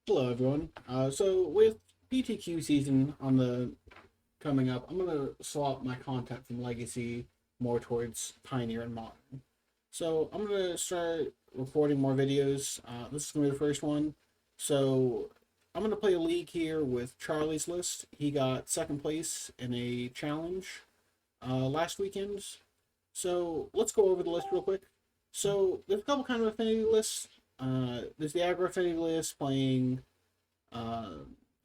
Hello, everyone. So with PTQ season on the coming up, I'm gonna swap my content from Legacy more towards Pioneer and Modern. So I'm gonna start recording more videos. This is gonna be the first one. So I'm gonna play a league here with Charlie's list. He got second place in a challenge last weekend. So let's go over the list real quick. So there's a couple kind of affinity lists. There's the aggro affinity list playing uh,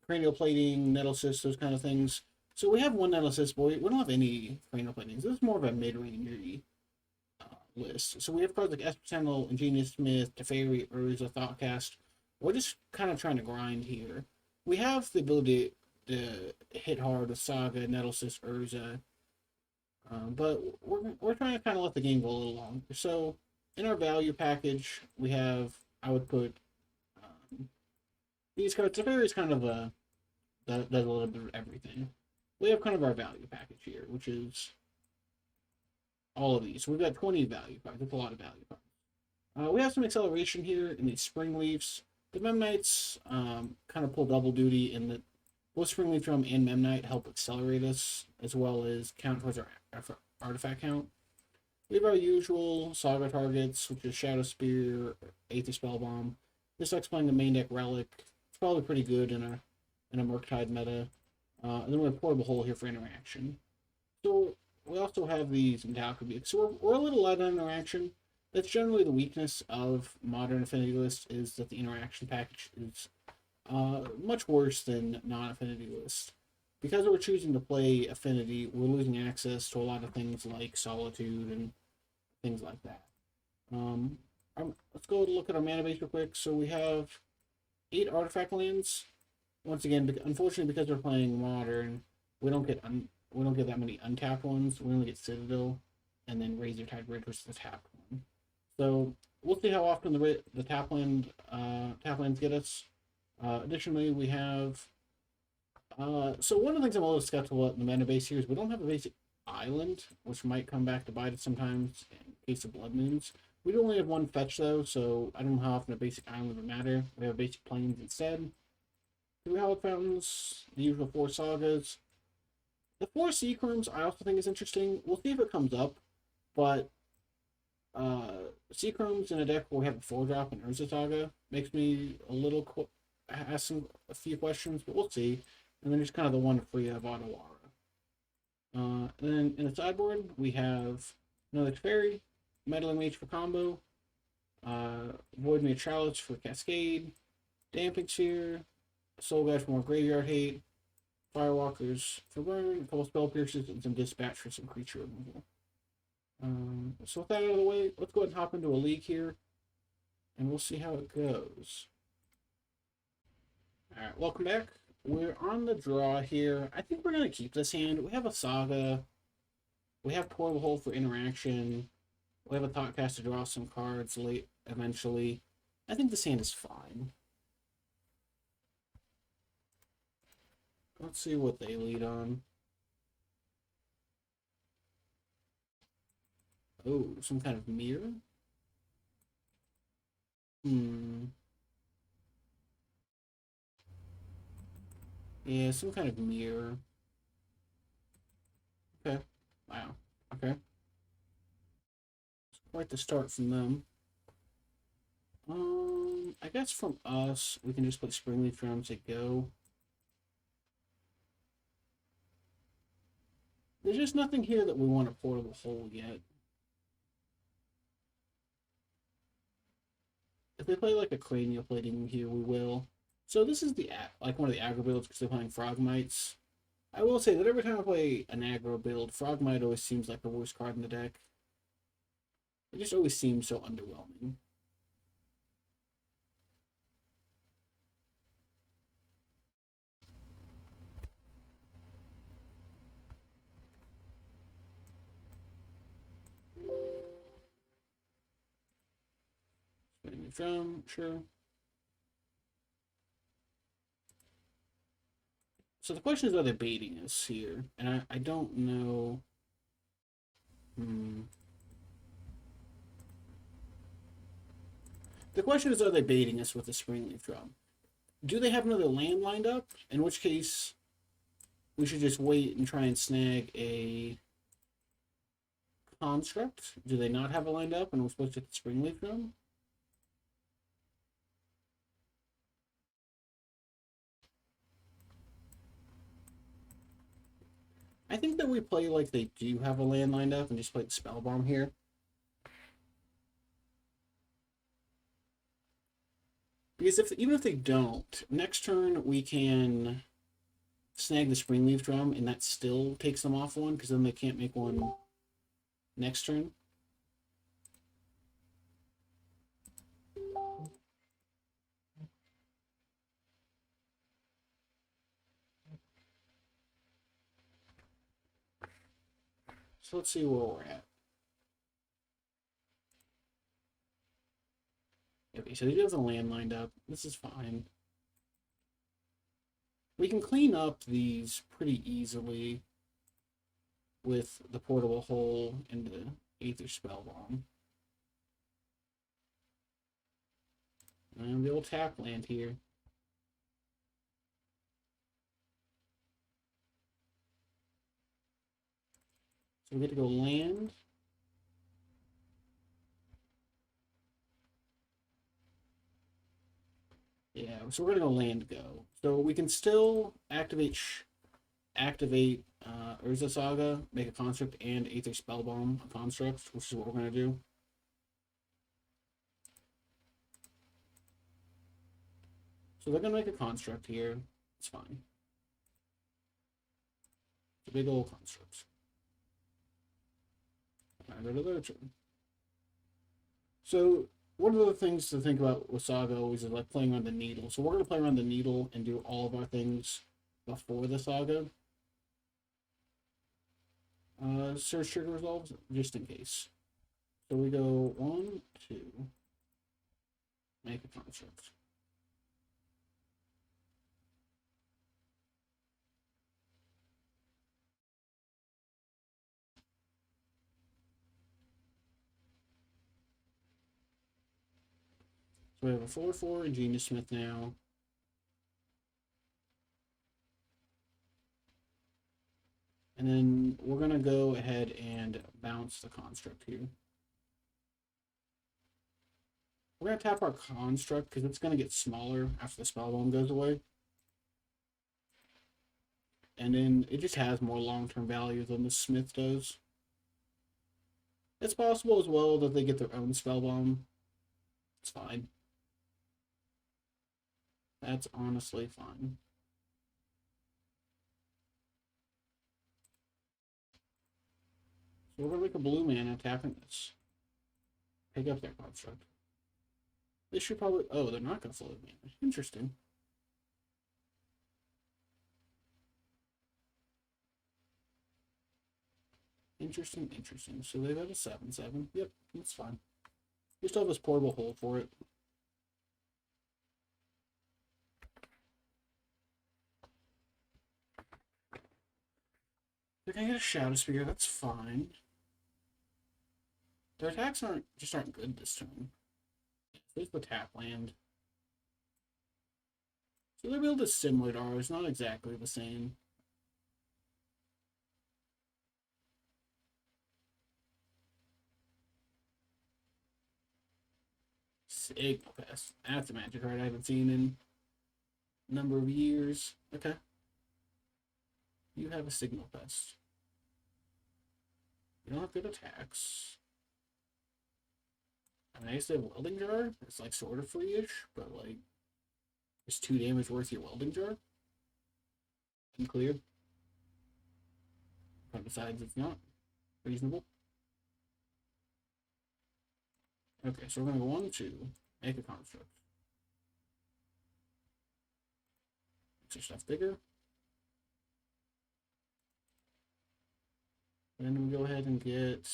cranial plating, nettle cyst, those kind of things. So we have one nettle cyst, but we don't have any cranial platings. This is more of a mid-range list. So we have cards like Espensentinel, Ingenious Smith, Teferi, Urza, Thoughtcast. We're just kind of trying to grind here. We have the ability to hit hard with Saga, Nettle Cyst, Urza, but we're trying to kind of let the game go a little longer. So in our value package, we have, I would put these cards. Teferi is kind of a that does a little bit of everything. We have kind of our value package here, which is all of these. So we've got 20 value cards. That's a lot of value cards. We have some acceleration here in these Spring Leafs. The Memnites kind of pull double duty in that both Spring Leaf Drum and Memnite help accelerate us, as well as count towards our artifact count. We have our usual Saga targets, which is Shadow Spear, Aether Spellbomb. This deck's playing the main deck Relic. It's probably pretty good in a Murktide meta. And then we have Portable Hole here for interaction. So we also have these Endalchemy. So we're a little light on interaction. That's generally the weakness of modern affinity lists, is that the interaction package is much worse than non-affinity lists. Because we're choosing to play affinity, we're losing access to a lot of things like Solitude and things like that. Let's go look at our mana base real quick. So we have 8 artifact lands. Once again, unfortunately, because we're playing modern, we don't get that many untapped ones. We only get Citadel, and then Razor Tide Bridge, which is the tapped one. So we'll see how often the tap lands get us. Additionally, we have so one of the things I'm a little skeptical about in the mana base here is we don't have a basic island, which might come back to bite us sometimes in case of Blood Moons. We do only have one fetch though, so I don't know how often a basic island would matter. We have basic plains instead. 3 Hallowed Fountains, the usual 4 Sagas. The 4 Seachrons I also think is interesting. We'll see if it comes up, but Seachromes in a deck where we have a 4-drop and Urza Saga makes me a little ask a few questions, but we'll see. And then there's kind of the one free of Otawara. And then in the sideboard, we have another Teferi, Meddling Mage for combo, Voidmage Chalice for Cascade, Damping Sphere, Soul Guide for more graveyard hate, Firewalkers for burn, a couple Spell Pierces, and some Dispatch for some creature removal. So with that out of the way, let's go ahead and hop into a league here, and we'll see how it goes. Alright, welcome back. We're on the draw here. I think we're going to keep this hand. We have a Saga. We have Portal Hole for interaction. We have a Thoughtcast to draw some cards late eventually. I think this hand is fine. Let's see what they lead on. Oh, some kind of mirror? Yeah, some kind of mirror. Okay. Wow. Okay. It's quite the start from them. I guess from us, we can just play Springleaf Drums to go. There's just nothing here that we want to Portable Hole yet. If they play like a Cranial Plating here, we will. So this is the like one of the aggro builds because they're playing Frogmites. I will say that every time I play an aggro build, Frogmite always seems like the worst card in the deck. It just always seems so underwhelming. Spinning the drum, sure. So the question is, are they baiting us here? And I don't know. The question is, are they baiting us with the Springleaf Drum? Do they have another land lined up? In which case, we should just wait and try and snag a construct. Do they not have a lined up and we're supposed to hit the Springleaf Drum? I think that we play like they do have a land lined up and just play the Spell Bomb here. Because even if they don't, next turn we can snag the Springleaf Drum and that still takes them off one because then they can't make one next turn. So let's see where we're at. Okay, so he does a land lined up. This is fine. We can clean up these pretty easily with the portable hole and the Aether Spell Bomb. And the old tap land here. So we get to go land. Yeah, so we're gonna go land go. So we can still activate Urza Saga, make a construct, and Aether Spellbomb a construct, which is what we're gonna do. So they're gonna make a construct here. It's fine. It's a big old construct. I go to their turn. So one of the things to think about with Saga always is like playing on the needle. So we're gonna play around the needle and do all of our things before the Saga. Search trigger resolves just in case. So we go 1, 2, make a construct. So we have a 4/4 Genius Smith now. And then we're going to go ahead and bounce the construct here. We're going to tap our construct because it's going to get smaller after the spell bomb goes away. And then it just has more long-term value than the Smith does. It's possible as well that they get their own spell bomb. It's fine. That's honestly fine. So we're gonna make a blue mana tapping this. Pick up their construct. They should probably. Oh, they're not gonna float mana. Interesting. Interesting. So they've got a 7/7. Yep, that's fine. We still have this portable hole for it. They're gonna get a Shadow Spear, that's fine. Their attacks aren't good this turn. There's the tap land. So their build is similar to ours, not exactly the same. Signal Pest. That's a magic card I haven't seen in a number of years. Okay. You have a Signal Pest. You don't have good attacks. I mean, I used to have Welding Jar. It's like sort of free-ish, but like it's 2 damage worth your Welding Jar. Unclear. But besides, it's not reasonable. Okay, so we're gonna go 1, 2, make a construct. Makes your stuff bigger. And then we go ahead and get.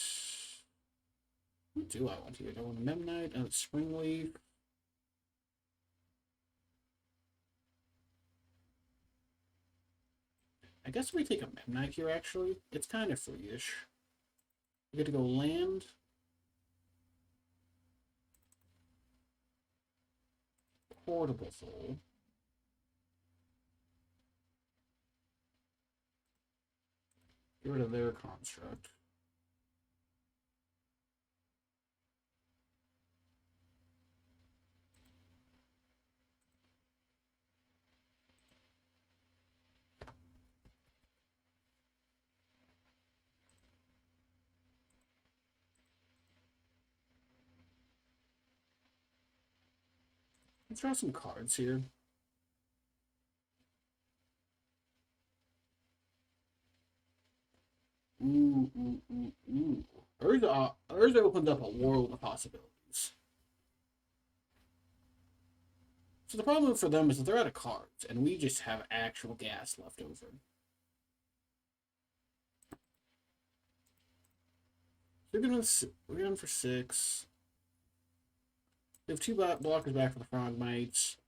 What do I want here? Do I want a Memnite and a Springleaf? I guess we take a Memnite here, actually. It's kind of free-ish. We get to go land. Portable Soul. Get rid of their construct. Let's draw some cards here. Ooh, ooh, ooh, ooh. Urza opens up a world of possibilities. So the problem for them is that they're out of cards, and we just have actual gas left over. We're going for 6. We have 2 blockers back for the Frogmites.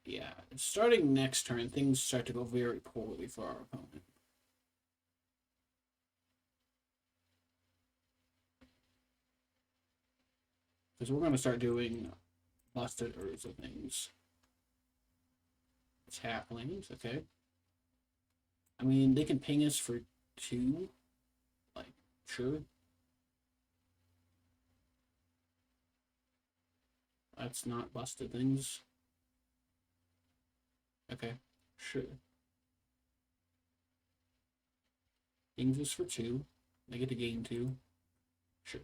Yeah, starting next turn, things start to go very poorly for our opponent. Because we're going to start doing busted Urza things. Tap lanes, okay. I mean, they can ping us for 2. Like, sure. That's not busted things. Okay, sure. Pings us for 2. They get to gain 2. Sure.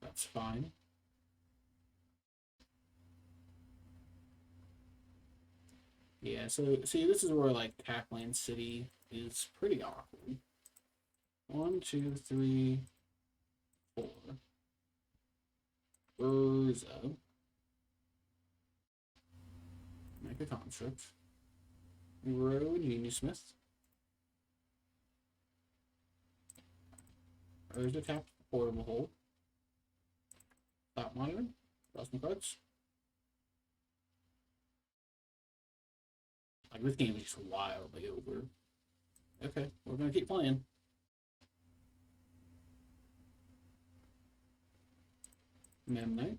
That's fine. Yeah, so see, this is where like Tapland City is pretty awkward. 1, 2, 3, 4. Urza. Make a construct. Road Genius Smith. Urza tap portable hole. Top monitor. Draw some cards. Like this game is just wildly over. Okay, we're gonna keep playing. Memnite.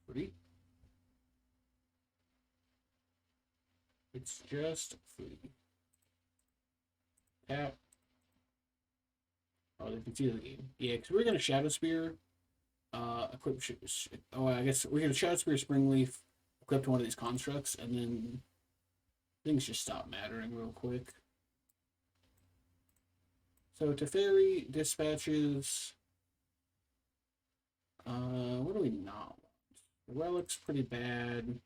Free. It's just free. Tap. Oh, they can see the game. Yeah, because we're gonna Shadow Spear. Equip. Oh, I guess we're gonna Shadow Spear Springleaf. Equip to one of these constructs, and then things just stop mattering real quick. So Teferi dispatches. What do we not want? The Relic's pretty bad.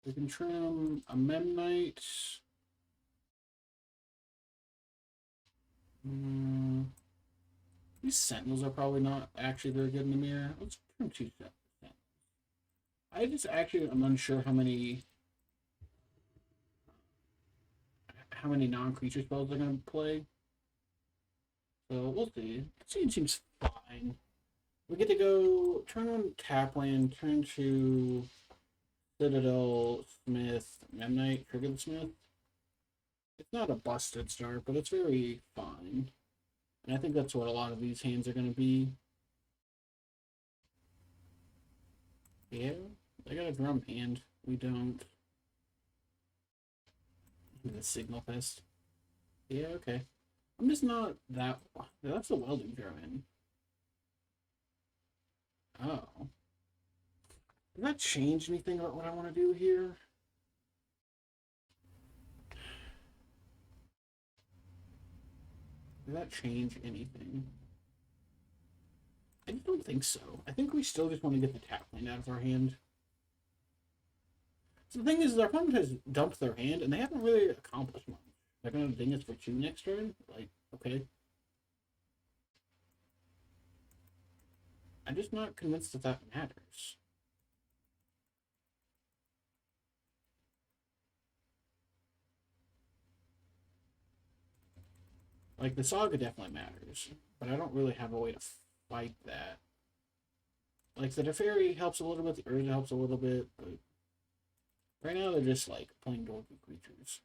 We can trim a Memnite. These Sentinels are probably not actually very good in the mirror. Let's trim 2 Sentinels. I just actually am unsure how many non-creature spells they're going to play. So we'll see. It seems fine. We get to go turn on Tapland, turn to Citadel, Smith, Memnite, trigger the Smith. It's not a busted start, but it's very fine. And I think that's what a lot of these hands are going to be. Yeah, they got a drum hand. We don't. The signal pest. Yeah, okay. I'm just not that. That's a welding drum. Oh. Does that change anything about what I want to do here? Does that change anything? I don't think so. I think we still just want to get the tap lane out of our hand. So the thing is, our opponent has dumped their hand, and they haven't really accomplished much. They're going to ding us for 2 next turn? Like, okay. I'm just not convinced that that matters. Like, the Saga definitely matters, but I don't really have a way to fight that. Like, the Teferi helps a little bit, the Urza helps a little bit, but right now they're just, like, plain dorky creatures.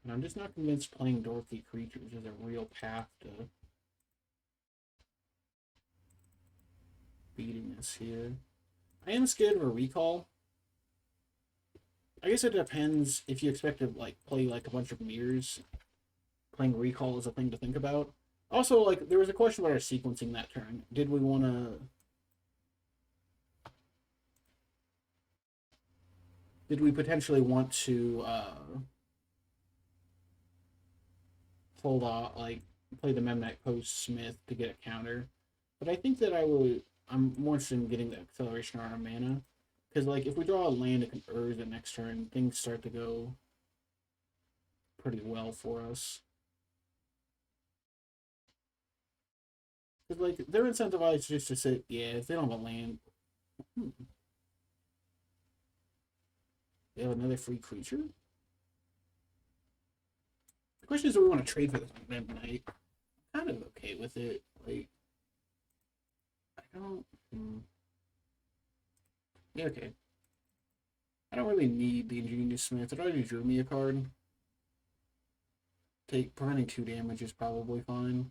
And I'm just not convinced playing Dorothy creatures is a real path to beating this here. I am scared of a recall. I guess it depends if you expect to like play like a bunch of mirrors. Playing recall is a thing to think about. Also, like there was a question about our sequencing that turn. Did we want to? Did we potentially want to hold off, like play the Memnet post Smith to get a counter? But I think that I'm more interested in getting the acceleration on our mana. Because, like, if we draw a land that can Urza next turn, things start to go pretty well for us. Because, like, they're incentivized just to sit, yeah, if they don't have a land. They have another free creature? The question is, do we want to trade for this Midnight? I'm kind of okay with it. Like, I don't. Yeah, okay. I don't really need the Ingenious Smith. It already drew me a card. Preventing 2 damage is probably fine.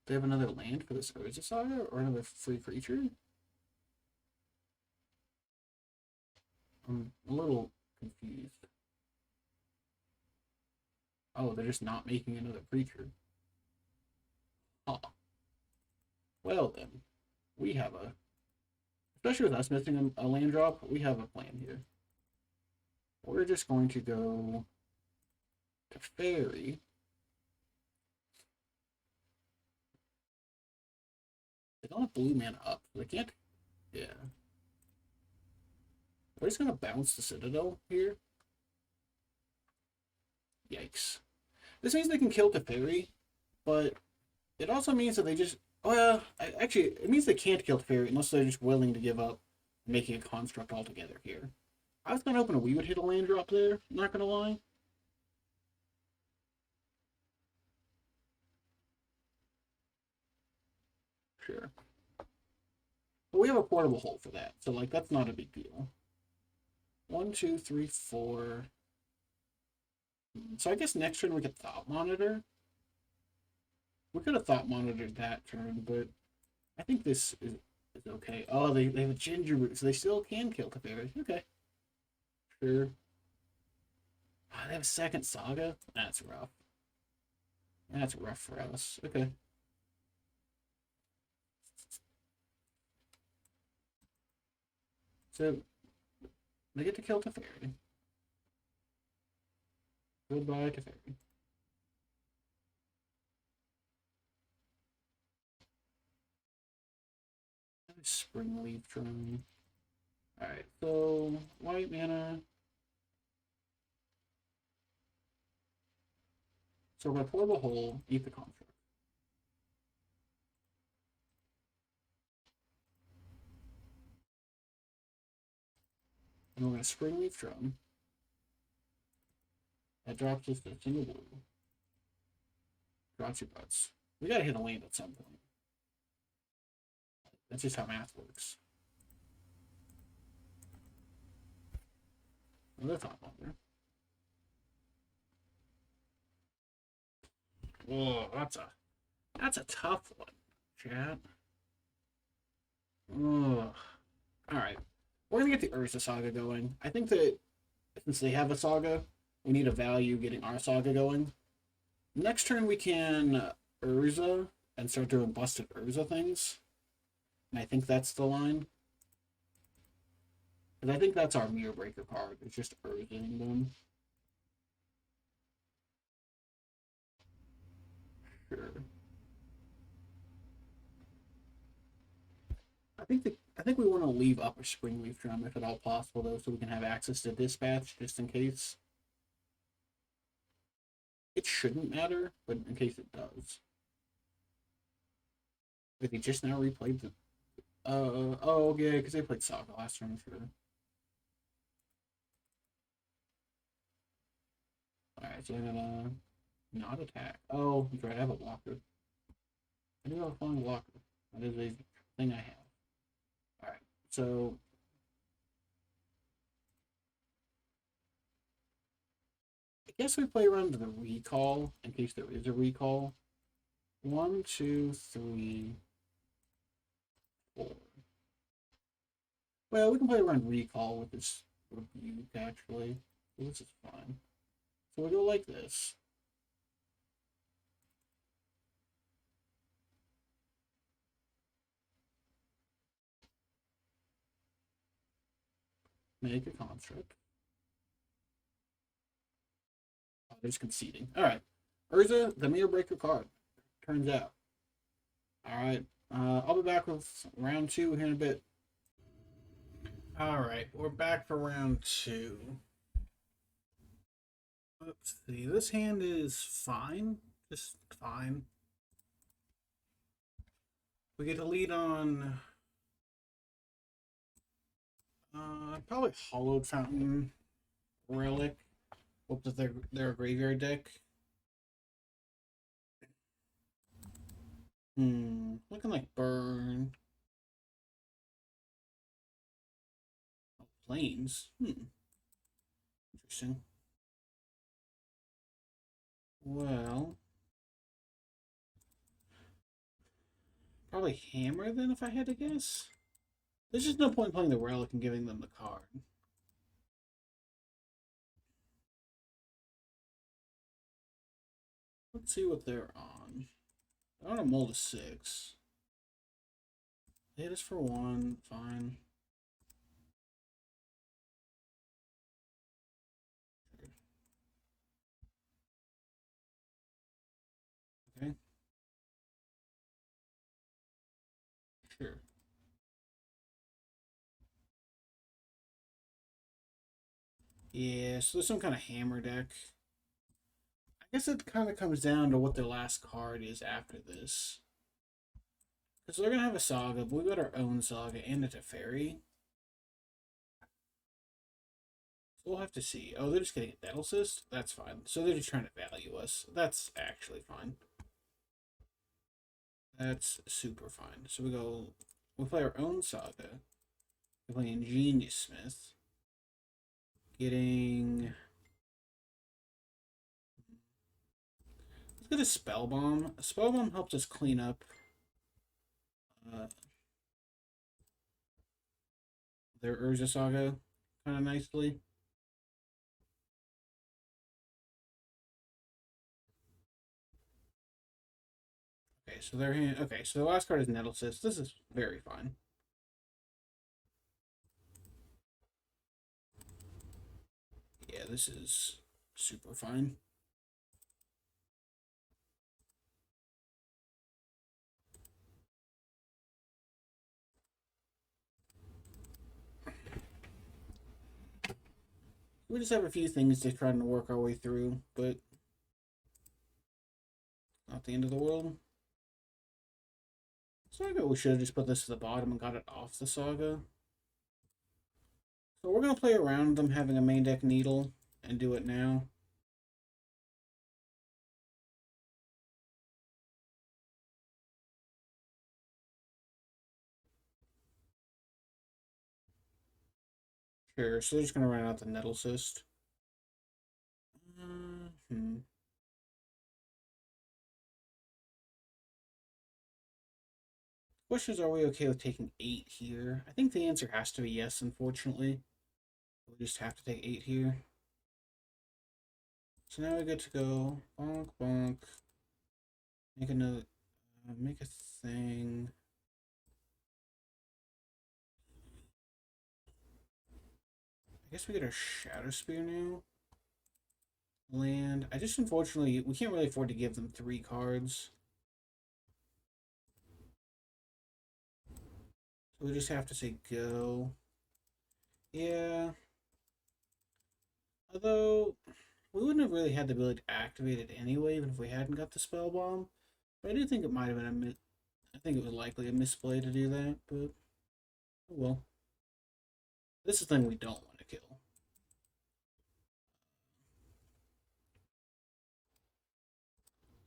They have another land for this Urza Saga or another free creature? I'm a little confused. Oh, they're just not making another creature. Huh. Well then, we have a, especially with us missing a land drop, we have a plan here. We're just going to go to Fairy. They don't have blue mana up, so they can't. Yeah. We're just gonna bounce the Citadel here. Yikes. This means they can kill Teferi, but it also means that they just. Well, actually, it means they can't kill Teferi unless they're just willing to give up making a construct altogether here. I was kind of hoping we would hit a land drop there, not gonna lie. Sure. But we have a portable hole for that, so like that's not a big deal. 1, 2, 3, 4. So I guess next turn we could Thought Monitor. We could have Thought Monitored that turn, but I think this is okay. Oh, they have a Ginger Root, so they still can kill Teferi. Okay. Sure. Oh, they have a second Saga? That's rough. That's rough for us. Okay. So they get to kill Teferi. Goodbye, Teferi. Springleaf Drone. Alright, so white mana. So we're gonna pour the hole, eat the construct. And we're gonna Springleaf Drum. That drops just a single blue. Drops your butts. We gotta hit a land at some point. That's just how math works. Another Thought Monitor. Oh, that's a tough one, chat. Oh. Alright. We're gonna get the Urza Saga going. I think that since they have a Saga, we need a value getting our Saga going. Next turn we can Urza and start doing busted Urza things. And I think that's the line. Because I think that's our Mirror Breaker card. It's just Urzaing them. Sure. I think we want to leave Upper Springleaf Drum if at all possible, though, so we can have access to Dispatch just in case. It shouldn't matter, but in case it does. Like they just now replayed the. Oh yeah, because they played Saga last turn, sure. Alright, so I'm gonna not attack. Oh, that's right, I have a blocker. I do have a flying blocker. That is a thing I have. Alright, so I guess we play around the recall in case there is a recall. 1, 2, 3, 4. Well, we can play around recall with this rebuke, actually. So this is fine. So we go like this. Make a construct. Oh, there's conceding. Alright. Urza, the meter breaker card. Turns out. Alright. I'll be back with round 2 here in a bit. Alright, we're back for round 2. Let's see. This hand is fine. Just fine. We get a lead on probably Hollowed Fountain Relic. Hope that they're a graveyard deck. Looking like Burn. Oh, Plains. Interesting. Well, probably Hammer then if I had to guess. There's just no point playing the Relic and giving them the card. Let's see what they're on. They're on a mold of 6. They hit us for 1. Fine. Okay. Sure. Yeah, so there's some kind of hammer deck. I guess it kind of comes down to what their last card is after this. Because they're going to have a Saga, but we got our own Saga and a Teferi. So we'll have to see. Oh, they're just getting a Nettle Cyst? That's fine. So they're just trying to value us. That's actually fine. That's super fine. So we play our own Saga. We play Ingenious Smith. Getting... Let's get a Spell Bomb. A Spell Bomb helps us clean up their Urza Saga kind of nicely. Okay, so their hand. Okay, so the last card is Nettle Cyst. This is very fine. Yeah, this is super fine. We just have a few things to try to work our way through, but not the end of the world. So I bet we should have just put this to the bottom and got it off the Saga. So we're going to play around them having a main deck Needle and do it now. Sure, so they're just going to run out the Nettle Cyst. Question is, are we okay with taking 8 here? I think the answer has to be yes, unfortunately. We just have to take 8 here. So now we get to go bonk, bonk. Make another, make a thing. I guess we get our Shadow Spear now. Land. I just, unfortunately, we can't really afford to give them 3 cards. So we just have to say go. Yeah. Although, we wouldn't have really had the ability to activate it anyway, even if we hadn't got the Spell Bomb. But I do think it might have been I think it was likely a misplay to do that, but oh well. This is the thing we don't want to kill.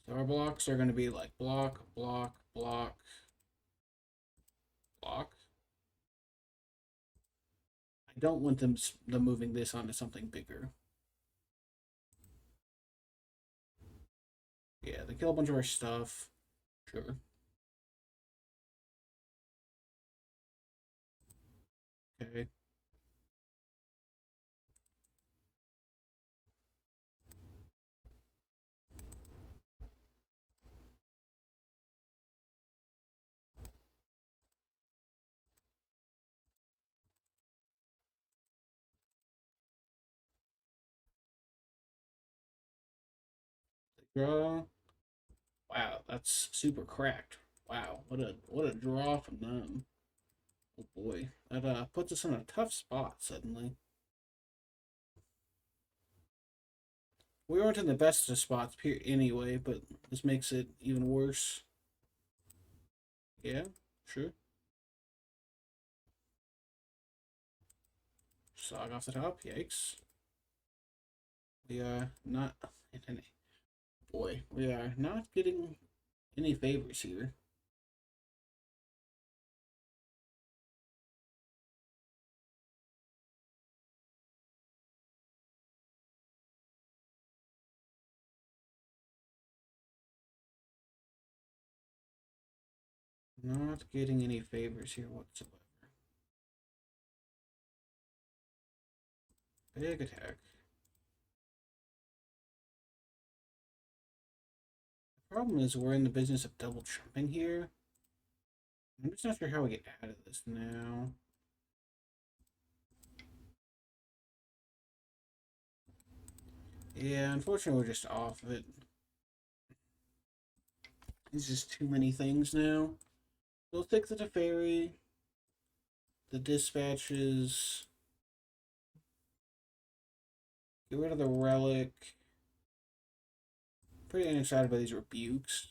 So our blocks are going to be like block, block, block, block. I don't want them moving this onto something bigger. Yeah, they kill a bunch of our stuff. Sure. Okay. Draw. Wow, that's super cracked. Wow, what a draw from them. Oh boy, that puts us in a tough spot suddenly. We weren't in the best of spots anyway, but this makes it even worse. Yeah, sure. Sog off the top. Yikes. We are not. Boy, we are not getting any favors here. Not getting any favors here whatsoever. Big attack. The problem is we're in the business of double jumping here. I'm just not sure how we get out of this now. Yeah, unfortunately we're just off of it. It's just too many things now. We'll fix the Teferi, the dispatches, get rid of the relic. Pretty unexcited by these rebukes.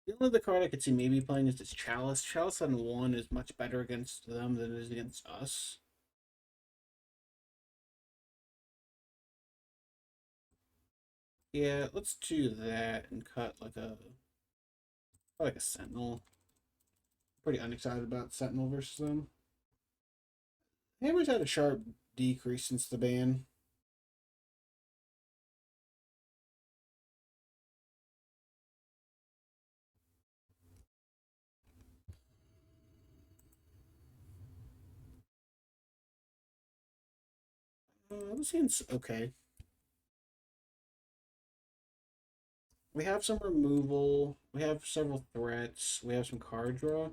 The only other card I could see maybe playing is this Chalice. Chalice on 1 is much better against them than it is against us. Yeah, let's do that and cut like a Sentinel. Pretty unexcited about Sentinel versus them. Hammer's had a sharp decrease since the ban. This seems okay. We have some removal. We have several threats. We have some card draw.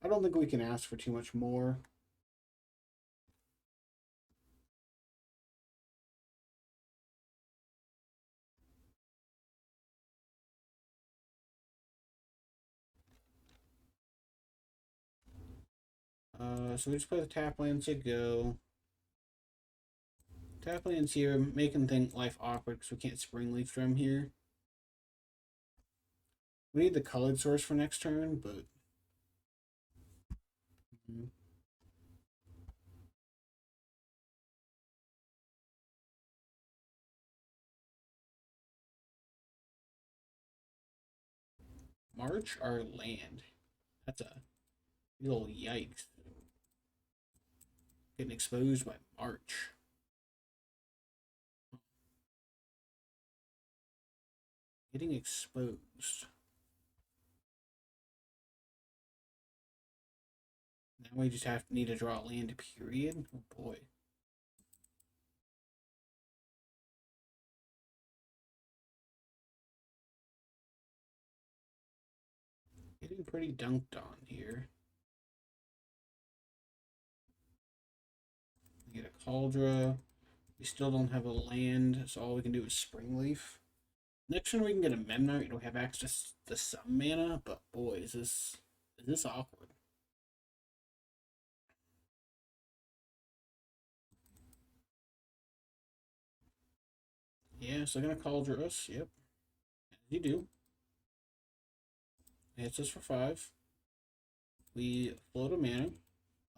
I don't think we can ask for too much more. So we just play the tap lands to go. Tap lands here, making life awkward because we can't spring leaf drum here. We need the colored source for next turn, but March our land. That's a little yikes. Getting exposed by March. Getting exposed. Now we just need to draw land, period. Oh boy. Getting pretty dunked on here. We get a Cauldra. We still don't have a land, so all we can do is Springleaf. Next turn we can get a Memnite. We have access to some mana, but boy, is this awkward. Yeah, so gonna Cauldra us. Yep, as you do. Hits us for 5. We float a mana.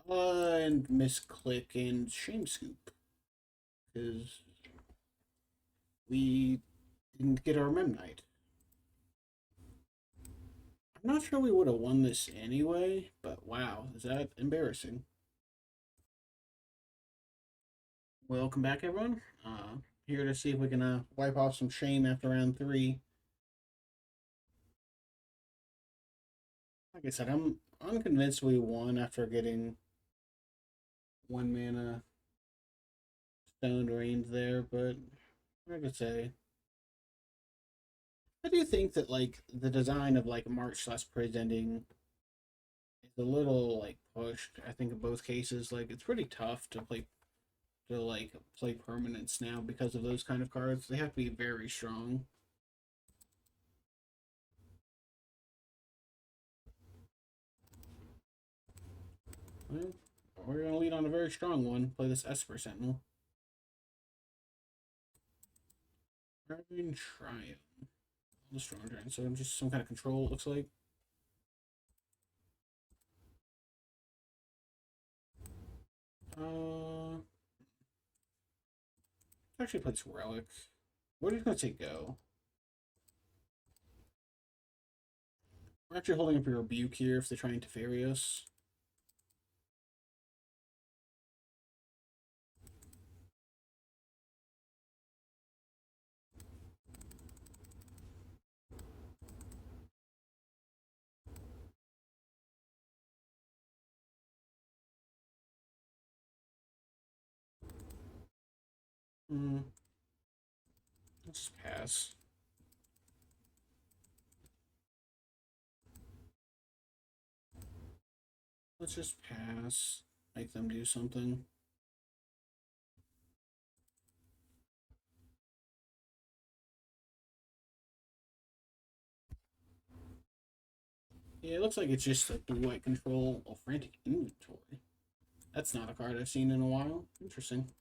And misclick and shame scoop. Because we didn't get our Memnite. I'm not sure we would have won this anyway, but wow, is that embarrassing. Welcome back, everyone. Here to see if we can wipe off some shame after round 3. Like I said, I'm unconvinced we won after getting 1 mana Stone Rains there, but hard to say. I do think that like the design of like March/Pridge ending is a little like pushed. I think in both cases, like it's pretty tough to play permanents now because of those kind of cards. They have to be very strong. Well, we're gonna lead on a very strong one. Play this Esper Sentinel. Driving Triumph. The strong drain. So I'm just some kind of control, it looks like. Uh actually plays Relic. What are you gonna say go? We're actually holding up your rebuke here if they're trying to ferry us. Hmm. Let's just pass. Let's just pass. Make them do something. Yeah, it looks like it's just a blue white control of frantic inventory. That's not a card I've seen in a while. Interesting.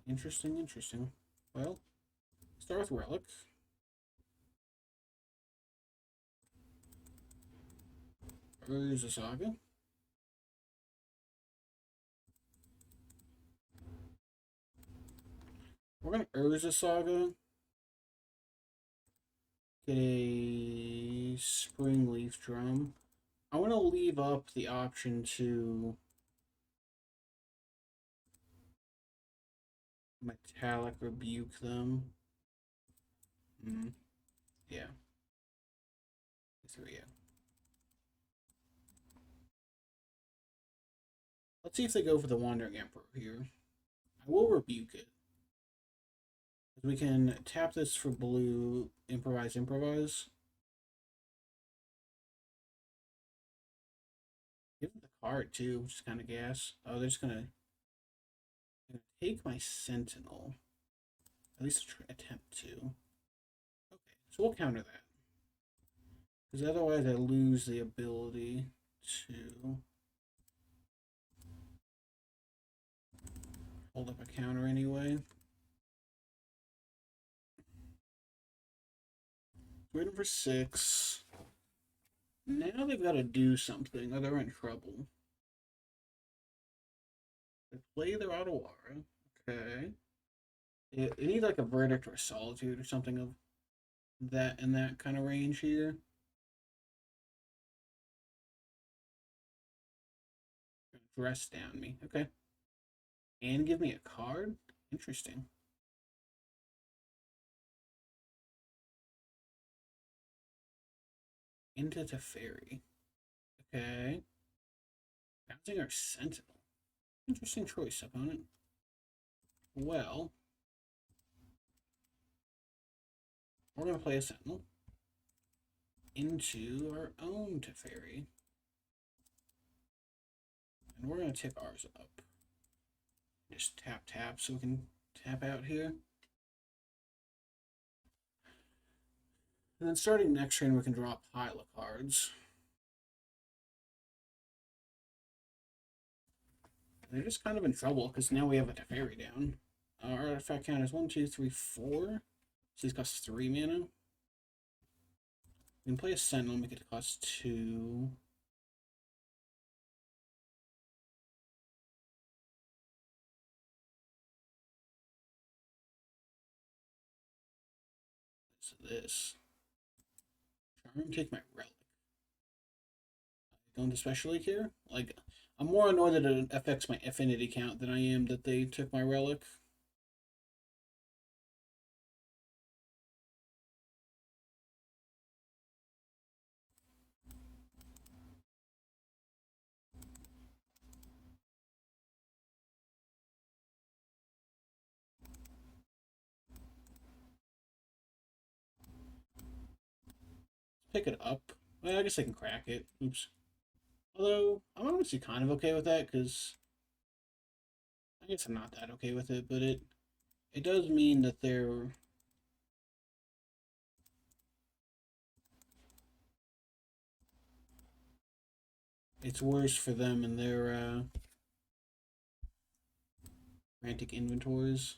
Interesting, interesting. Well, start with Relic. Urza Saga. We're gonna Urza Saga. Get a Spring Leaf Drum. I want to leave up the option to Metallic Rebuke them. Yeah. 3, yeah. Let's see if they go for the Wandering Emperor here. I will rebuke it. We can tap this for blue, improvise, improvise. Give them the card too, which is kind of gas. Oh, they're just gonna take my Sentinel. At least attempt to. Okay, so we'll counter that. Because otherwise I lose the ability to hold up a counter anyway. Waiting for 6. Now they've got to do something or they're in trouble. They play their Otawara. Okay. It needs like a Verdict or a Solitude or something of that in that kind of range here. Dress down me. Okay. And give me a card? Interesting. Into Teferi. Okay. Bouncing our Sentinel. Interesting choice, opponent. Well, we're going to play a Sentinel into our own Teferi. And we're going to tick ours up. Just tap, tap, so we can tap out here. And then starting next turn, we can draw a pile of cards. They're just kind of in trouble because now we have a Teferi down. Our artifact count is 1, 2, 3, 4. So these cost 3 mana. We can play a Sentinel, make it cost 2. So this. Charm, take my Relic. Going to Special League here? Like, I'm more annoyed that it affects my affinity count than I am that they took my Relic. pick it up. Well, I guess I can crack it. Oops. Although, I'm honestly kind of okay with that, because I guess I'm not that okay with it, but it does mean that it's worse for them and their frantic inventories.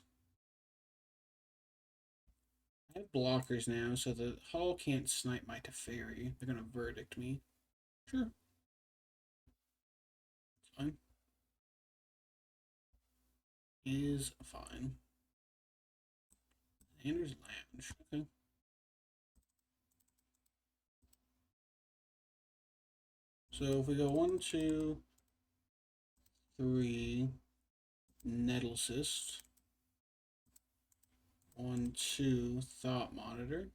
I have blockers now, so the Hall can't snipe my Teferi. They're gonna verdict me. Sure, fine. Is fine. Anders Lounge. Okay. So if we go 1, 2, 3, Nettle Cyst. 1, 2, Thought Monitor.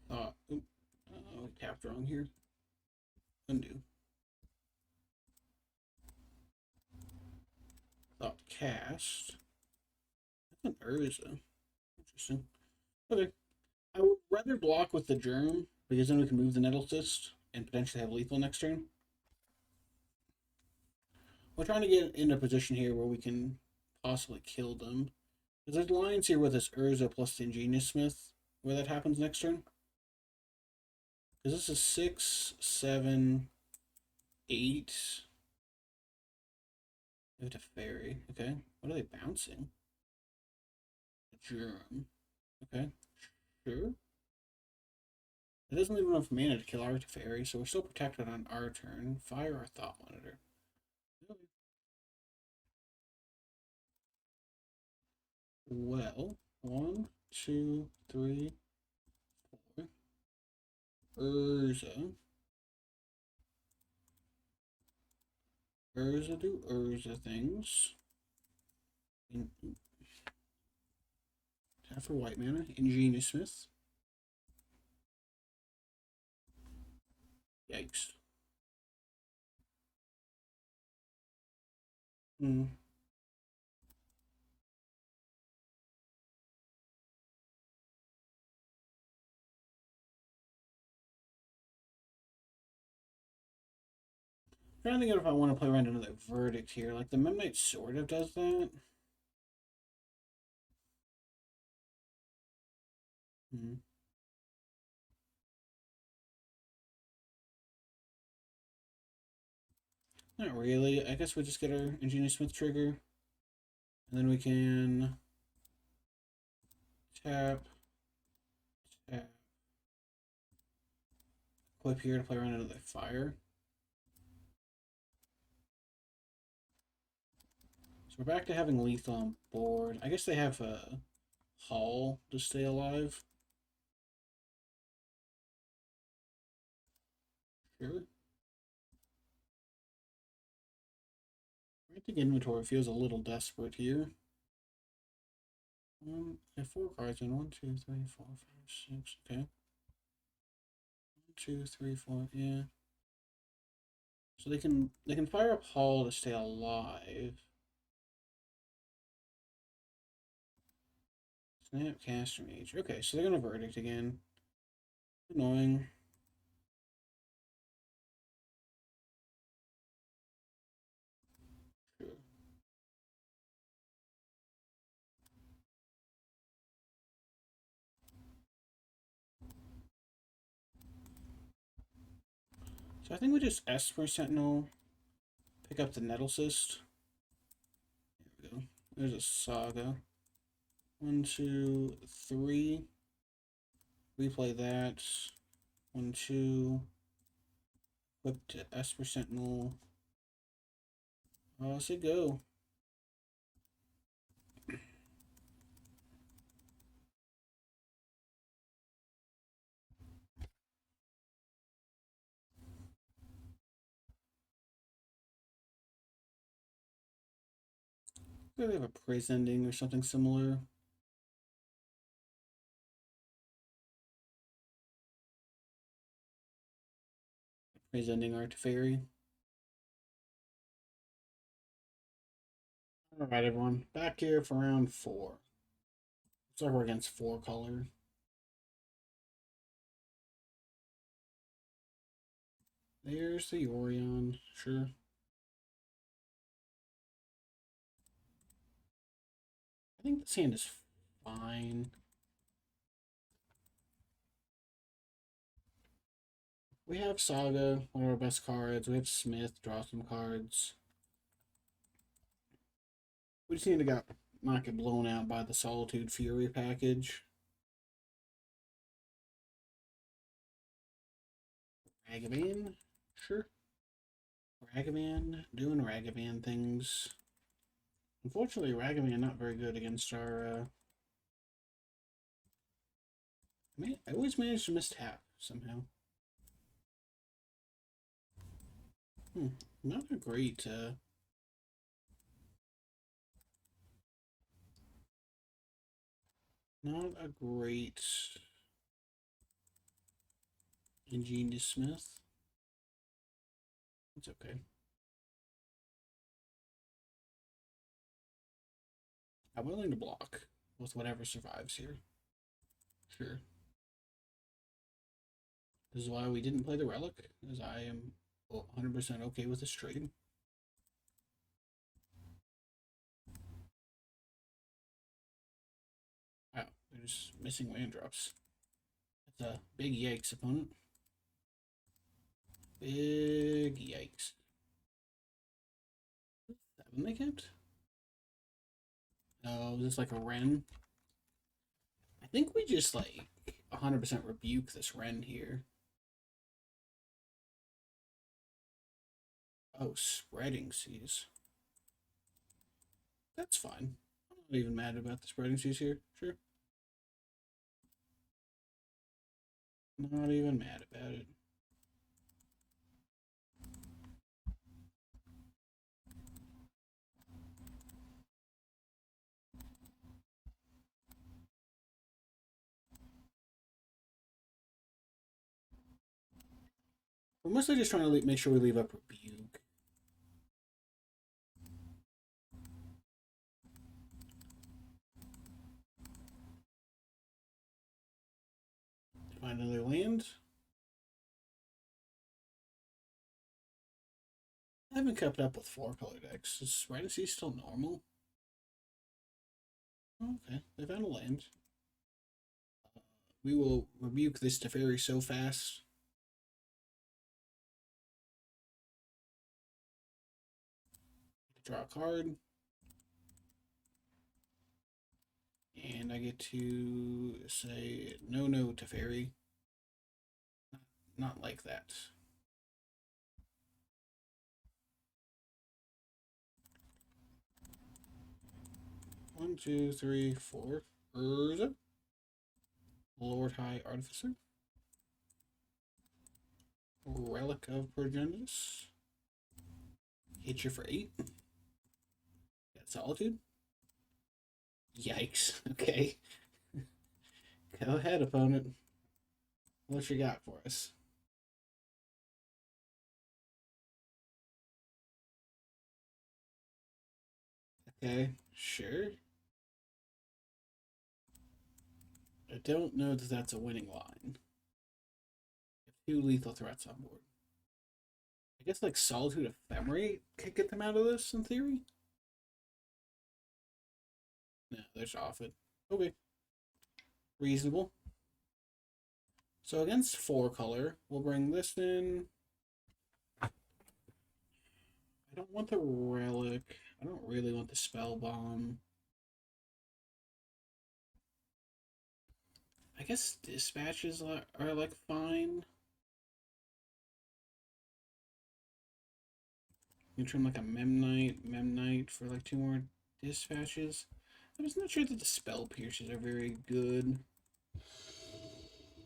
Thought. Oop. Oh, tapped wrong here. Undo. Thought Cast. That's an Urza. Interesting. Okay. I would rather block with the Germ, because then we can move the Nettle Cyst and potentially have lethal next turn. We're trying to get in a position here where we can possibly kill them. Because there's lines here with this Urza plus the Ingenious Smith where that happens next turn. Because this is 6, 7, 8. We have to fairy. Okay. What are they bouncing? Germ. Okay. Sure. It doesn't leave enough mana to kill our Teferi, so we're still protected on our turn. Fire our Thought Monitor. Well, 1, 2, 3, 4. Urza. Urza do Urza things. Tap for white mana. Ingenious Smith. Yikes. Hmm. I'm trying to think if I want to play around another verdict here. Like the Memnite sort of does that. Hmm. Not really. I guess we just get our Ingenious Smith trigger. And then we can tap, tap, equip here to play around another fire. So we're back to having lethal on board. I guess they have a Hull to stay alive. Sure. I think inventory feels a little desperate here. I have 4 cards in 1, 2, 3, 4, 5, 6. Okay. 1, 2, 3, 4. Yeah. So they can fire up Hull to stay alive. Snap Caster Mage. Okay, so they're gonna verdict again. Annoying. Sure. So I think we just Esper Sentinel, pick up the Nettle Cyst. There we go. There's a Saga. 1, 2, 3. Replay that. 1, 2. Equip to Esper Sentinel. Say go. Maybe have a praise ending or something similar. Praise ending our Teferi. Alright, everyone. Back here for round 4. Looks like we're against 4 color. There's the Orion. Sure. I think this hand is fine. We have Saga, one of our best cards. We have Smith, draw some cards. We just need to not get blown out by the Solitude Fury package. Ragavan? Sure. Ragavan, doing Ragavan things. Unfortunately, Ragavan not very good against our... I always manage to miss tap, somehow. Not a great... Not a great... Ingenious Smith. It's okay. I'm willing to block with whatever survives here. Sure. This is why we didn't play the Relic, as I am 100% okay with this trade. Wow, they're just missing land drops. That's a big yikes, opponent. Big yikes. 7 they kept? Oh, is this like a Ren? I think we just like 100% rebuke this Ren here. Oh, Spreading Seas. That's fine. I'm not even mad about the Spreading Seas here. Sure. Not even mad about it. We're mostly just trying to make sure we leave up rebuke. Find another land. I haven't kept up with 4-color decks. Is Spreading Seas still normal? Oh, okay, they found a land. We will rebuke this Teferi so fast. Draw a card. And I get to say no Teferi. Not like that. One, two, three, four. Urza. Lord High Artificer. Relic of Progenitus. Hit you for 8. Got Solitude. Yikes. Okay. Go ahead, opponent. What you got for us? Okay, sure. I don't know that that's a winning line. 2 lethal threats on board. I guess like Solitude Ephemerate could get them out of this in theory. No, there's off it. Okay. Reasonable. So against 4-color, we'll bring this in. I don't want the Relic. I don't really want the Spell Bomb. I guess Dispatches are like fine. You turn like a Memnite for like 2 more Dispatches. I'm just not sure that the Spell Pierces are very good.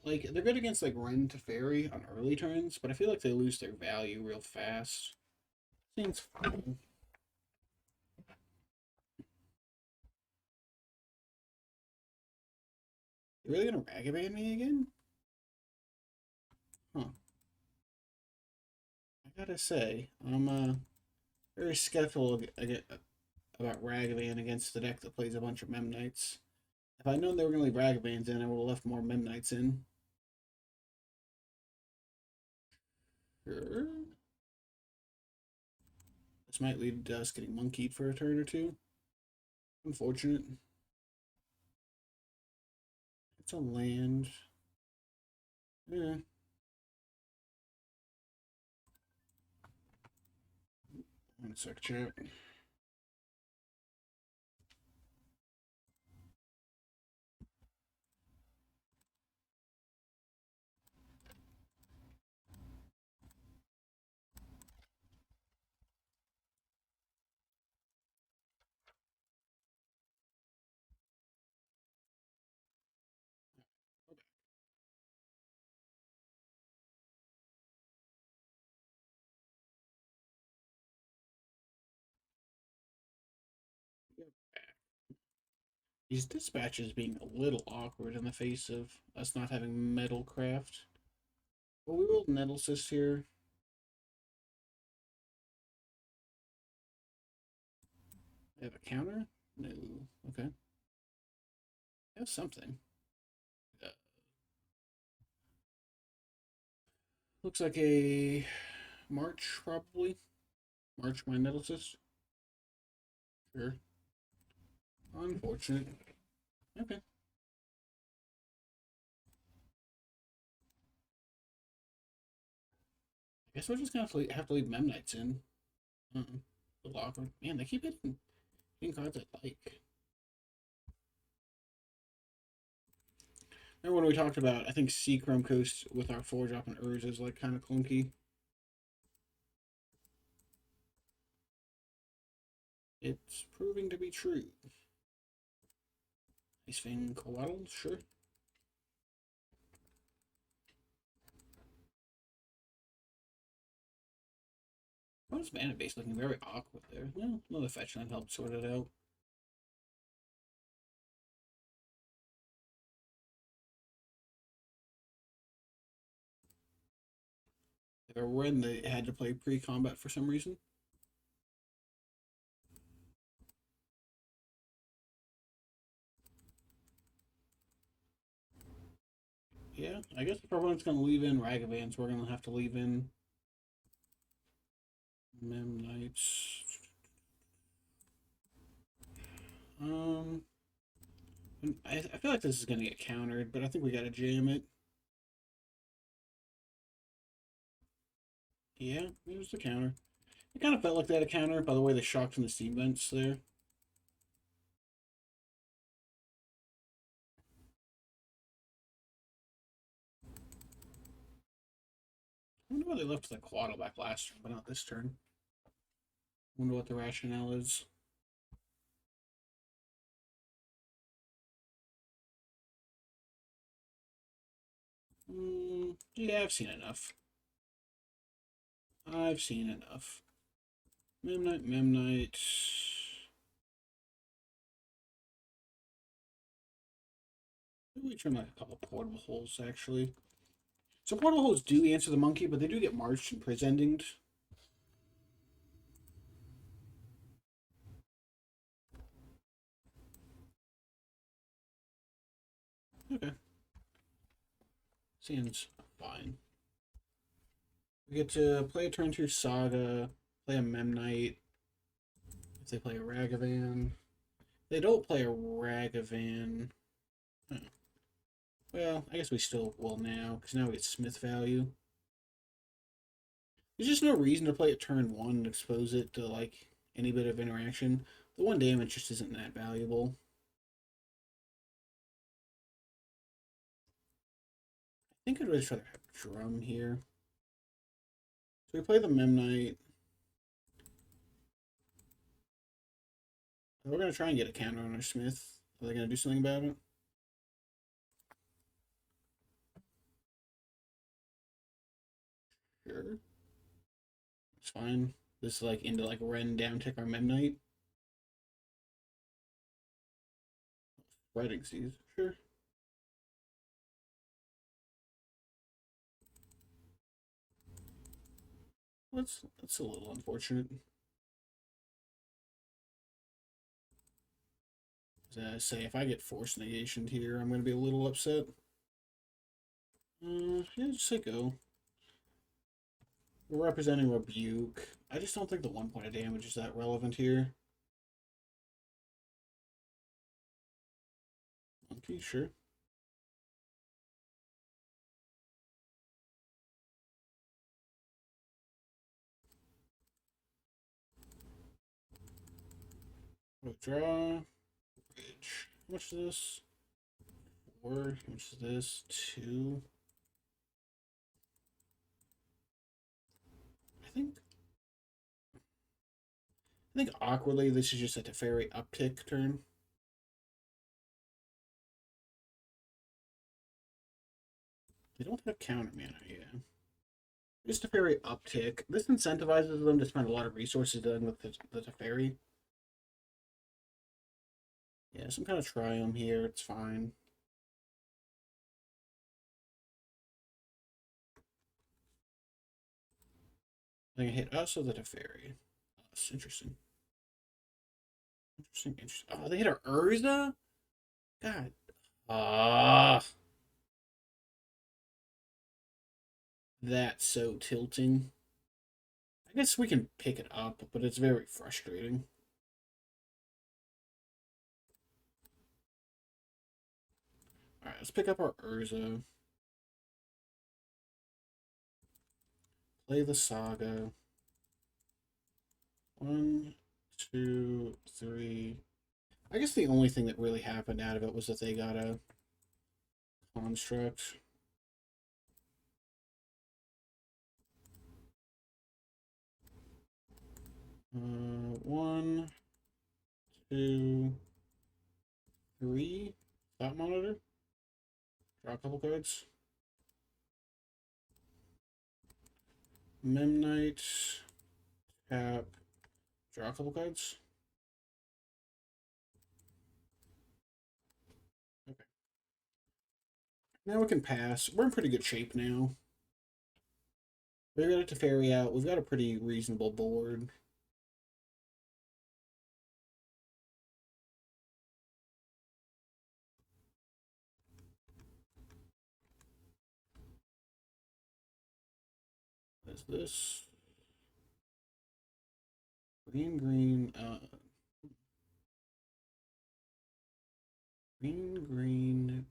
Like, they're good against like Ren Teferi on early turns, but I feel like they lose their value real fast. Seems fun. You really gonna Ragavan me again? Huh. I gotta say, I'm very skeptical about Ragavan against the deck that plays a bunch of Mem Knights. If I'd known they were going to leave Ragavans in, I would have left more Mem Knights in. Sure. This might lead to us getting monkeyed for a turn or two. Unfortunate. It's a land. Yeah. One sec, chat. These dispatches being a little awkward in the face of us not having Metalcraft. But we will Nettle Cyst here. I have a counter? No. Okay. I have something. Uh, looks like a March, probably. March my Nettle Cyst. Sure. Unfortunate. Okay. I guess we're just gonna have to leave Mem Knights in. Uh-uh. A little awkward. Man, they keep hitting cards I like. Remember when we talked about, I think Chrome Coast with our 4-drop and Urza is like kind of clunky. It's proving to be true. Ice Fang Coatl, sure. Opponent's mana base looking very awkward there. Well, another fetch line helped sort it out. Or when they had to play pre-combat for some reason. Yeah, I guess if everyone's going to leave in Ragavans, we're going to have to leave in Mem Knights. I feel like this is going to get countered, but I think we got to jam it. Yeah, it was the counter. It kind of felt like they had a counter by the way they shocked in the steam vents there. I wonder why they left the Quaddle back last turn, but not this turn. I wonder what the rationale is. Yeah, I've seen enough. I've seen enough. Memnite, Memnite. Maybe we trim like a couple portable holes, actually. So portable holes do answer the monkey, but they do get marched and presendinged. Okay. Seems fine. We get to play a turn 2 Saga, play a Memnite. If they play a Ragavan. They don't play a Ragavan. Huh. Well, I guess we still will now, because now we get Smith value. There's just no reason to play it turn 1 and expose it to, like, any bit of interaction. The 1 damage just isn't that valuable. I think I'd really rather have Drum here. So we play the Memnite. We're going to try and get a counter on our Smith. Are they going to do something about it? Sure. It's fine. This is like into like Ren down tick our Memnite. Writing seas. Sure. That's a little unfortunate. As I say, if I get force negation here, I'm going to be a little upset. Yeah, just say go. We're representing Rebuke. I just don't think the 1 point of damage is that relevant here. Monkey, sure. Withdraw. Bridge. How much is this? 4. How much is this? 2. I think awkwardly this is just a Teferi uptick turn. They don't have counter mana, yeah. Just Teferi uptick. This incentivizes them to spend a lot of resources dealing with the Teferi. Yeah, some kind of Triumph here, it's fine. I think I hit us or the Teferi. Us, interesting. Interesting. Oh, they hit our Urza? God. Ah. That's so tilting. I guess we can pick it up, but it's very frustrating. Alright, let's pick up our Urza. Play the Saga. 1, 2, 3. I guess the only thing that really happened out of it was that they got a construct. 1, 2, 3. Thought monitor. Draw a couple cards. Memnite. Tap. Draw a couple cards. Okay. Now we can pass. We're in pretty good shape now. We've got to ferry out. We've got a pretty reasonable board. What is this? Green, green, green, red,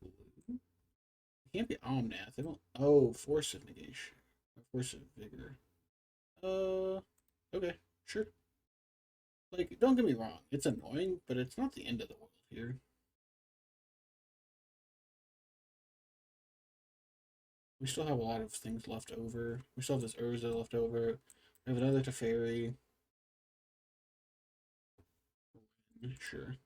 blue. It can't be Omnath. They don't. Oh, Force of Negation. Force of Vigor. Okay, sure. Like, don't get me wrong. It's annoying, but it's not the end of the world here. We still have a lot of things left over. We still have this Urza left over. We have another Teferi. Sure.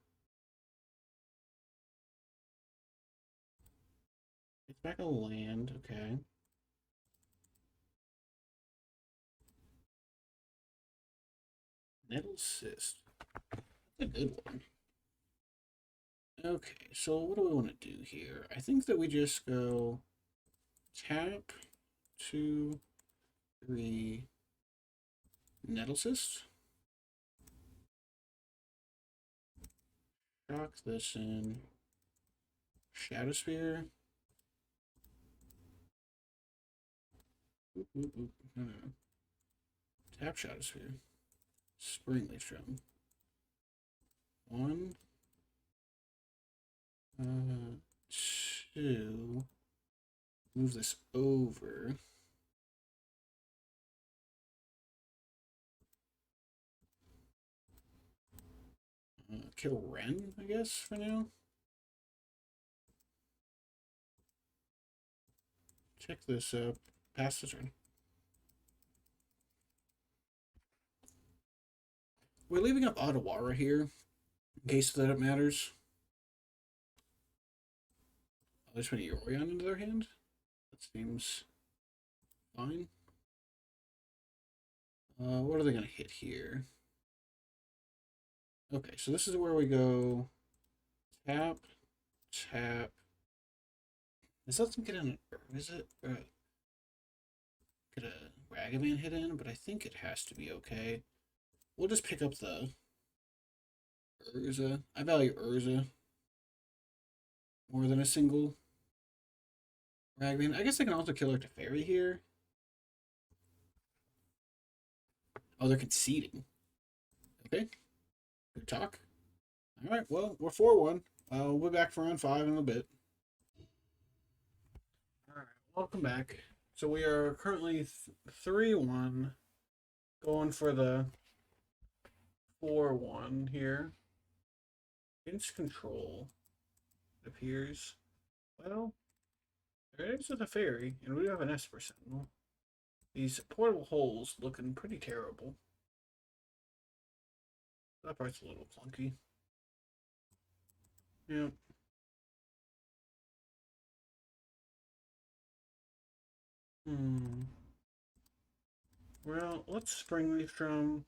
It's back a land, okay. Nettle Cyst. That's a good one. Okay, so what do we want to do here? I think that we just go tap 2, 3, Nettle Cyst. Shock this in. Shadow Spear. No. Tap Shadow Sphere. Springleaf Drum. 1, 2. Move this over. Kill Ren, I guess, for now. Check this up. Pass the turn. We're leaving up Otawara here, in case that it matters. Oh, they just put Yorion into their hand? That seems fine. What are they going to hit here? Okay, so this is where we go tap, tap. This doesn't get in, is it? Get a Ragavan hit in, but I think it has to be okay. We'll just pick up the Urza. I value Urza more than a single Ragman. I guess I can also kill her Teferi here. Oh, they're conceding. Okay, good talk. All right, well, we're 4-1. We'll be back for round 5 in a bit. All right, welcome back. So we are currently 3-1, going for the 4-1 here. Against control, it appears. Well, there is a fairy, and we have an Esper Sentinel. These portable holes looking pretty terrible. That part's a little clunky. Yeah. Hmm. Well, let's spring these from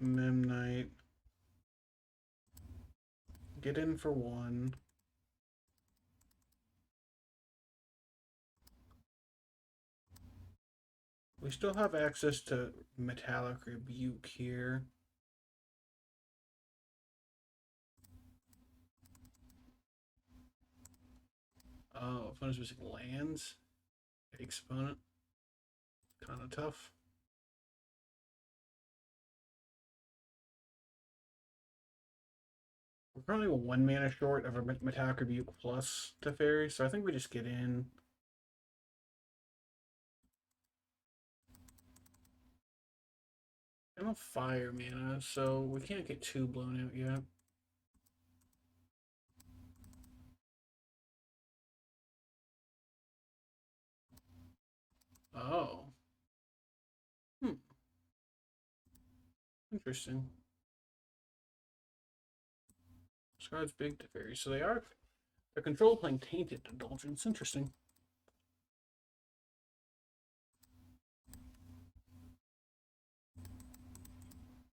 Memnite. Get in for 1. We still have access to Metallic Rebuke here. Oh, opponent's missing lands. Exponent. Kind of tough. We're currently 1 mana short of a Metallic Rebuke plus Teferi, so I think we just get in. I don't fire mana, so we can't get too blown out yet. Oh. Hmm. Interesting. This card's big to Fairy, so their control playing Tainted Indulgence. Interesting.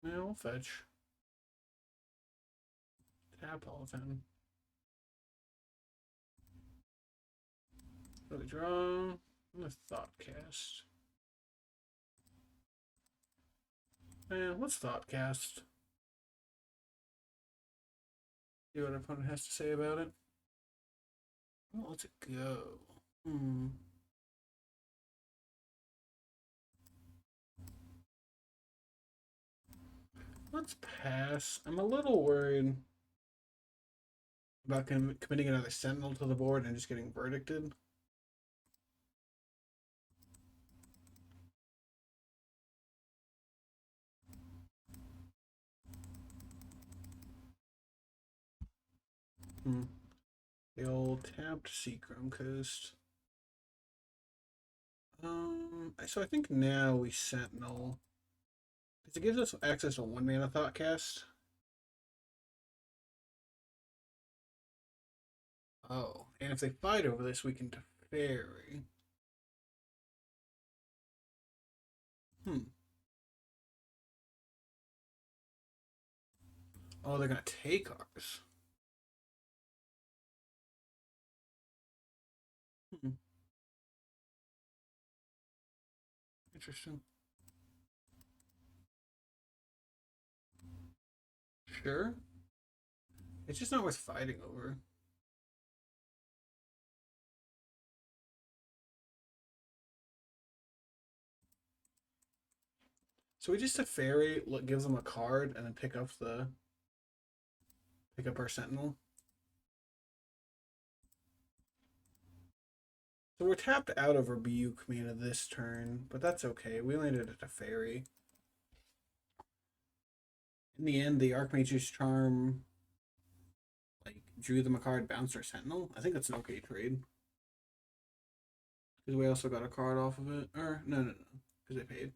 Yeah, we'll fetch. Tap all of them. Really draw. I'm a Thought Cast. Let's Thought Cast. See what our opponent has to say about it. Well, let's go. Hmm. Let's pass. I'm a little worried about committing another Sentinel to the board and just getting verdicted. Hmm. The old tapped Seachrome Coast. So I think now we Sentinel. Because it gives us access to 1 mana Thoughtcast. Oh, and if they fight over this, we can Teferi. Hmm. Oh, they're gonna take ours. Hmm. Interesting. Sure. It's just not worth fighting over. So we just Teferi, gives them a card, and then pick up our Sentinel. So we're tapped out of Rebuke mana this turn, but that's okay. We landed at a Teferi. In the end, the Archmage's Charm drew them a card, bounced our Sentinel. I think that's an okay trade. Because we also got a card off of it. Or, no. Because they paid.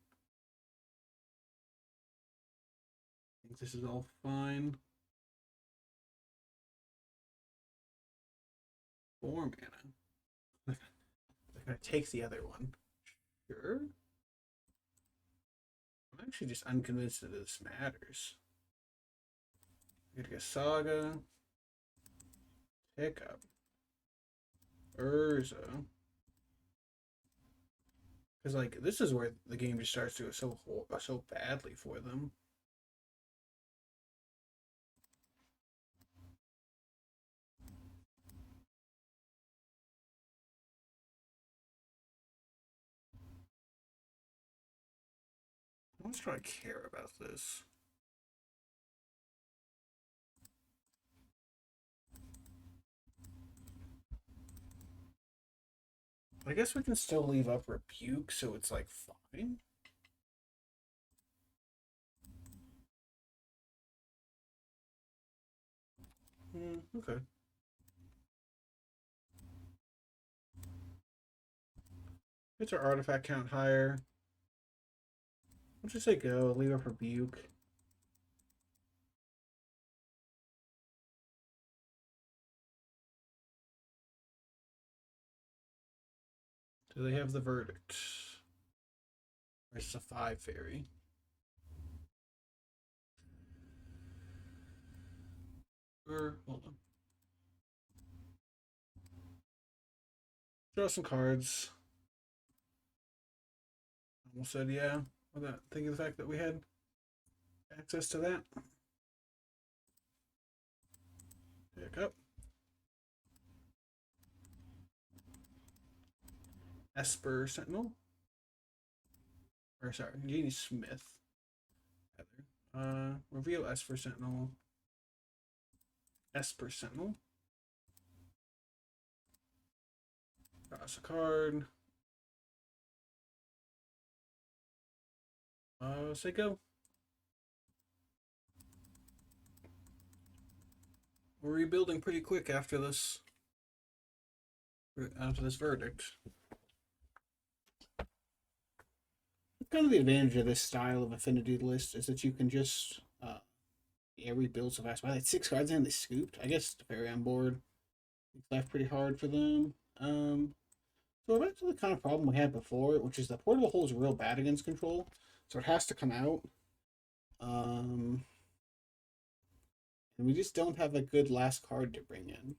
I think this is all fine. 4 mana. They're going to take the other one. Sure. I'm actually just unconvinced that this matters. Get Saga. Pick up. Urza. Because, this is where the game just starts to go so badly for them. much do I care about this? I guess we can still leave up rebuke, so it's like fine. Okay. It's our artifact count higher. We'll just say go, leave up rebuke. Do they have the verdict? Or is it a 5 fairy? Or hold on. Draw some cards. Almost said yeah. Without thinking of the fact that we had access to that. Pick up. Esper Sentinel. Or sorry, Genie Smith. Reveal Esper Sentinel. Esper Sentinel. Toss a card. Say go. We're rebuilding pretty quick after this verdict. Kind of the advantage of this style of affinity list is that you can just rebuild so fast. Wow, they had 6 cards and they scooped. I guess the fairy on board. It's left pretty hard for them. So we're back to the kind of problem we had before, which is that portable hole is real bad against control, so it has to come out. And we just don't have a good last card to bring in.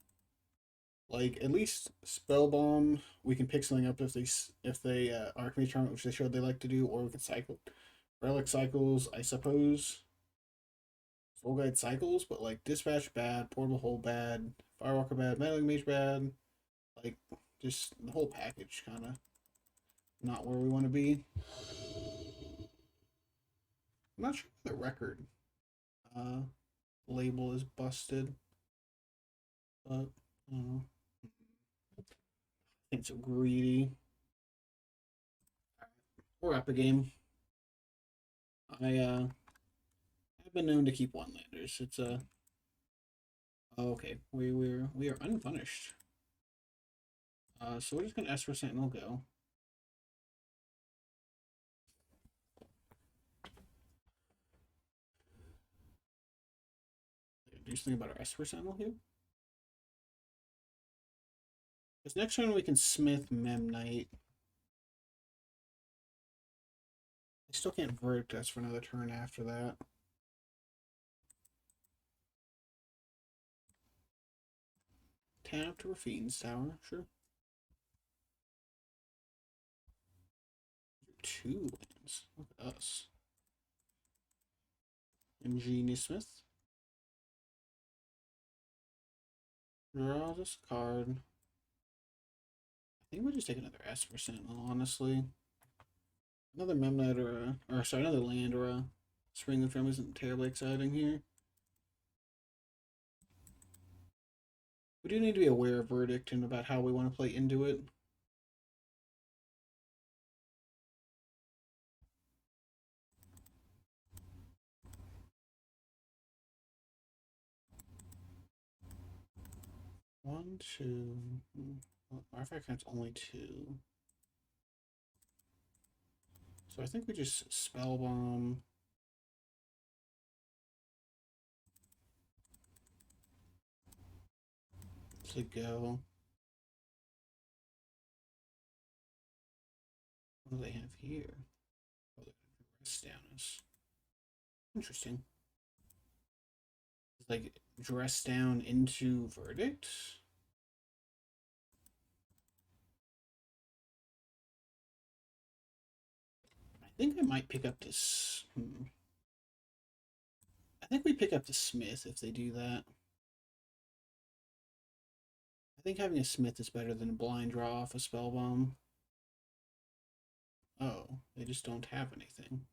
Like at least spell bomb, we can pick something up if they Archmage Tournament, which they showed they like to do, or we can cycle relic cycles, I suppose. Soul Guide cycles, but like dispatch bad, portable hole bad, firewalker bad, meddling mage bad, like just the whole package kind of not where we want to be. I'm not sure if the record uh label is busted, but I don't know. I think so greedy. We're up a game. I've been known to keep one landers. It's a okay. We are unpunished. So we're just gonna S for Sentinel go. Do something about our S for Sentinel here. Because next turn we can Smith Mem Knight. I still can't verdict us for another turn after that. Tap to Rafine's Tower, sure. 2 lands. Look at us. Ingenious Smith. Draw this card. I think we'll just take another S for Sentinel, honestly. Another Memnet another land or a Spring of Femme isn't terribly exciting here. We do need to be aware of verdict and about how we want to play into it. One, two. Well, artifact count's only 2. So I think we just spell bomb. To go. What do they have here? Oh, they have dress down us. Interesting. It's like dress down into verdict. I think I might pick up this. I think we pick up the Smith if they do that. I think having a Smith is better than a blind draw off a spell bomb. Oh, they just don't have anything.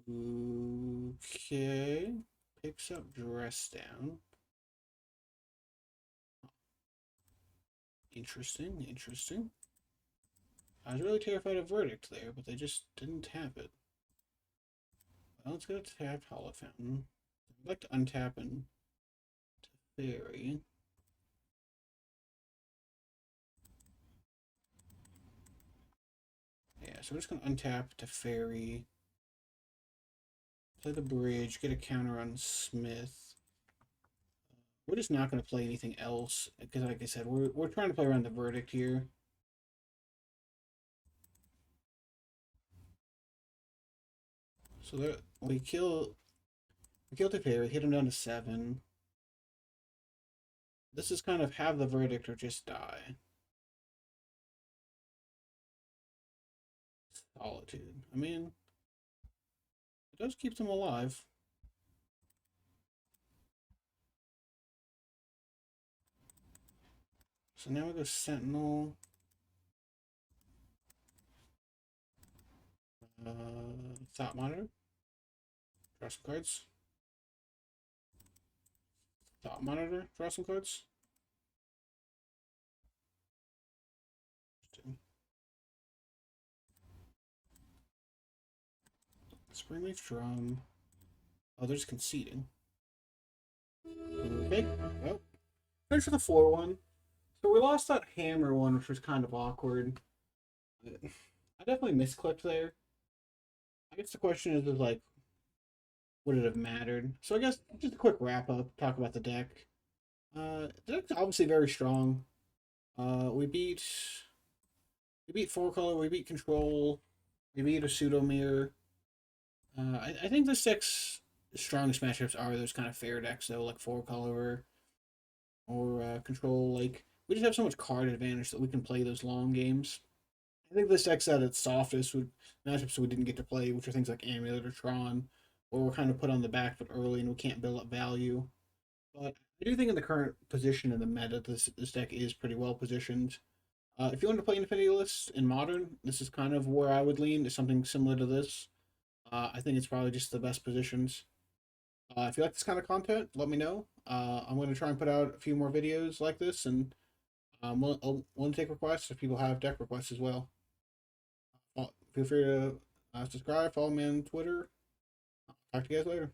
Okay. Picks up dress down. Interesting, interesting. I was really terrified of verdict there, but they just didn't have it. Well, let's go to tap Hollow Fountain. I'd like to untap and fairy. Yeah, so we're just gonna untap to fairy. Play the bridge, get a counter on Smith. We're just not going to play anything else because, like I said, we're trying to play around the verdict here. So that we kill the fairy, hit him down to 7. This is kind of have the verdict or just die. Solitude. I mean, it does keep them alive. So now we go Sentinel. Thought Monitor. Draw some cards. Thought Monitor. Draw some cards. Springleaf Drum. Oh, they're just conceding. Okay. Well, finish with a 4-1. So we lost that hammer one, which was kind of awkward. I definitely misclicked there. I guess the question is like, would it have mattered? So I guess just a quick wrap up, talk about the deck. The deck's obviously very strong. We beat four color, we beat control, we beat a pseudo mirror. I think the six strongest matchups are those kind of fair decks though, like four color or control. Like we just have so much card advantage that we can play those long games. I think this deck's at its softest with matchups we didn't get to play, which are things like Amulet or Tron, or we're kind of put on the back foot early and we can't build up value. But I do think in the current position in the meta, this deck is pretty well positioned. If you want to play Infinity List in Modern, this is kind of where I would lean, to something similar to this. I think it's probably just the best positions. If you like this kind of content, let me know. I'm going to try and put out a few more videos like this, and I'll take requests if people have deck requests as well. Feel free to subscribe, follow me on Twitter. Talk to you guys later.